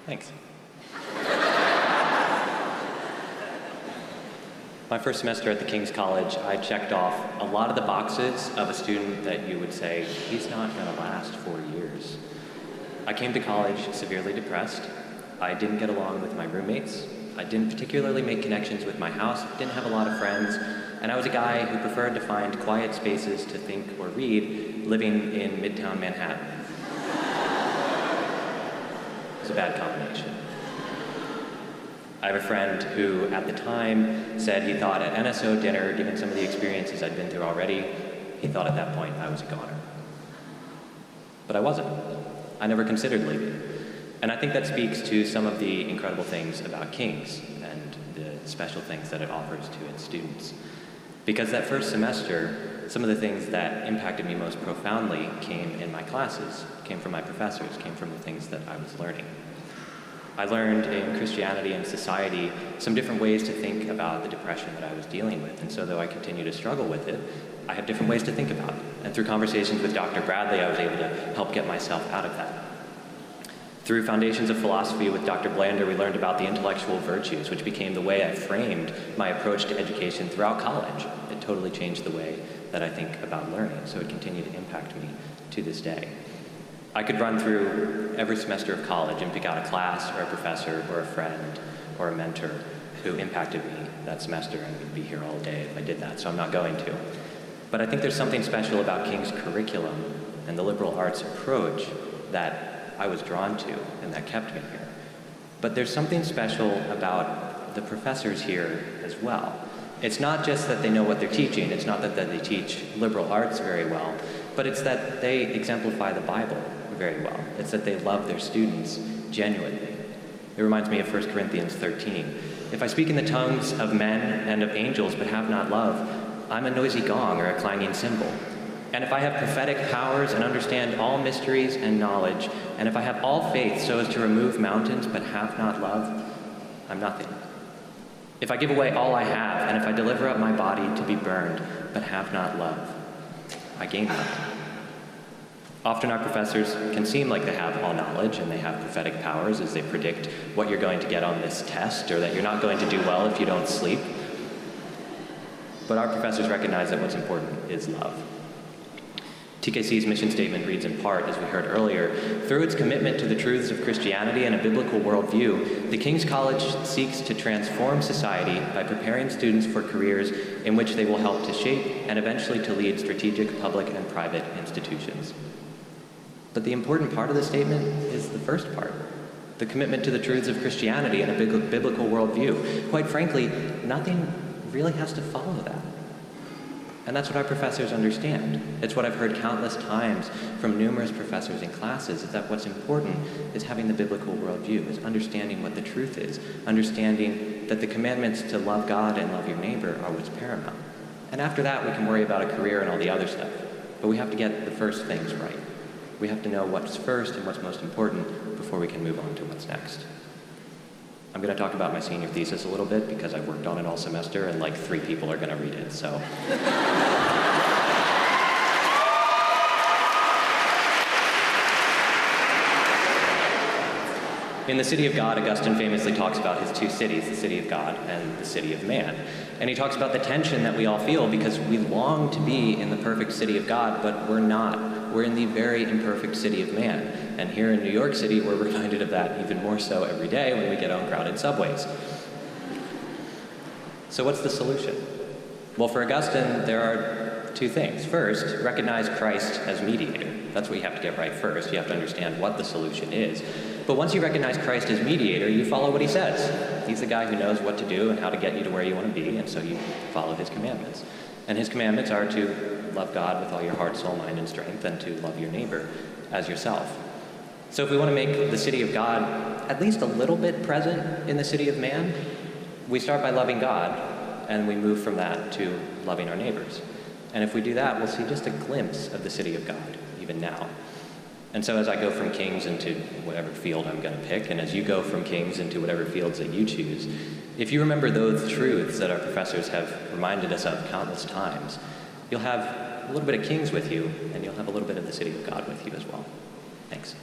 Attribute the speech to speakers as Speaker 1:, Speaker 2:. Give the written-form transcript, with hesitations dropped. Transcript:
Speaker 1: Thanks. My first semester at the King's College, I checked off a lot of the boxes of a student that you would say, he's not going to last 4 years. I came to college severely depressed. I didn't get along with my roommates. I didn't particularly make connections with my house, didn't have a lot of friends, and I was a guy who preferred to find quiet spaces to think or read, living in Midtown Manhattan. It was a bad combination. I have a friend who, at the time, said he thought at NSO dinner, given some of the experiences I'd been through already, he thought at that point I was a goner. But I wasn't. I never considered leaving. And I think that speaks to some of the incredible things about King's and the special things that it offers to its students. Because that first semester, some of the things that impacted me most profoundly came in my classes, came from my professors, came from the things that I was learning. I learned in Christianity and society some different ways to think about the depression that I was dealing with. And so though I continue to struggle with it, I have different ways to think about it. And through conversations with Dr. Bradley, I was able to help get myself out of that. Through Foundations of Philosophy with Dr. Blander, we learned about the intellectual virtues, which became the way I framed my approach to education throughout college. It totally changed the way that I think about learning, so it continued to impact me to this day. I could run through every semester of college and pick out a class or a professor or a friend or a mentor who impacted me that semester, and we'd be here all day if I did that, so I'm not going to. But I think there's something special about King's curriculum and the liberal arts approach that I was drawn to and that kept me here. But there's something special about the professors here as well. It's not just that they know what they're teaching, it's not that they teach liberal arts very well, but it's that they exemplify the Bible very well. It's that they love their students genuinely. It reminds me of 1 Corinthians 13. If I speak in the tongues of men and of angels but have not love, I'm a noisy gong or a clanging cymbal. And if I have prophetic powers and understand all mysteries and knowledge, and if I have all faith so as to remove mountains but have not love, I'm nothing. If I give away all I have, and if I deliver up my body to be burned but have not love, I gain nothing. Often our professors can seem like they have all knowledge and they have prophetic powers as they predict what you're going to get on this test or that you're not going to do well if you don't sleep. But our professors recognize that what's important is love. TKC's mission statement reads in part, as we heard earlier, through its commitment to the truths of Christianity and a biblical worldview, the King's College seeks to transform society by preparing students for careers in which they will help to shape and eventually to lead strategic public and private institutions. But the important part of the statement is the first part, the commitment to the truths of Christianity and a biblical worldview. Quite frankly, nothing really has to follow that. And that's what our professors understand. It's what I've heard countless times from numerous professors in classes, is that what's important is having the biblical worldview, is understanding what the truth is, understanding that the commandments to love God and love your neighbor are what's paramount. And after that, we can worry about a career and all the other stuff. But we have to get the first things right. We have to know what's first and what's most important before we can move on to what's next. I'm going to talk about my senior thesis a little bit because I worked on it all semester and like 3 people are going to read it, so. In The City of God, Augustine famously talks about his 2 cities, the city of God and the city of man. And he talks about the tension that we all feel because we long to be in the perfect city of God, but we're not. We're in the very imperfect city of man. And here in New York City, we're reminded of that even more so every day when we get on crowded subways. So what's the solution? Well, for Augustine, there are 2 things. First, recognize Christ as mediator. That's what you have to get right first. You have to understand what the solution is. But once you recognize Christ as mediator, you follow what he says. He's the guy who knows what to do and how to get you to where you want to be, and so you follow his commandments. And his commandments are to love God with all your heart, soul, mind, and strength, and to love your neighbor as yourself. So if we want to make the city of God at least a little bit present in the city of man, we start by loving God, and we move from that to loving our neighbors. And if we do that, we'll see just a glimpse of the city of God, even now. And so as I go from King's into whatever field I'm going to pick, and as you go from King's into whatever fields that you choose, if you remember those truths that our professors have reminded us of countless times, you'll have a little bit of King's with you, and you'll have a little bit of the city of God with you as well. Thanks.